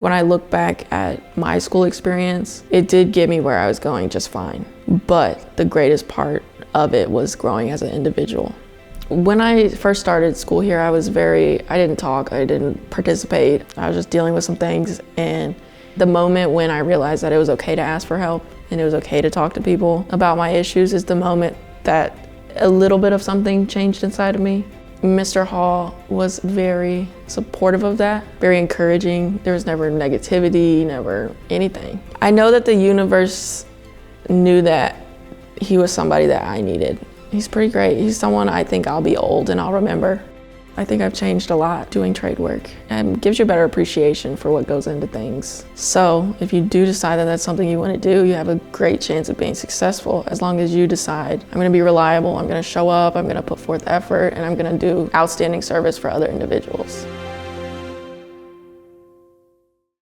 When I look back at my school experience, it did get me where I was going just fine. But the greatest part of it was growing as an individual. When I first started school here, I didn't talk, I didn't participate. I was just dealing with some things. And the moment when I realized that it was okay to ask for help and it was okay to talk to people about my issues is the moment that a little bit of something changed inside of me. Mr. Hall was very supportive of that, very encouraging. There was never negativity, never anything. I know that the universe knew that he was somebody that I needed. He's pretty great. He's someone I think I'll be old and I'll remember. I think I've changed a lot doing trade work and gives you a better appreciation for what goes into things. So if you do decide that that's something you want to do, you have a great chance of being successful as long as you decide, I'm going to be reliable, I'm going to show up, I'm going to put forth effort, and I'm going to do outstanding service for other individuals.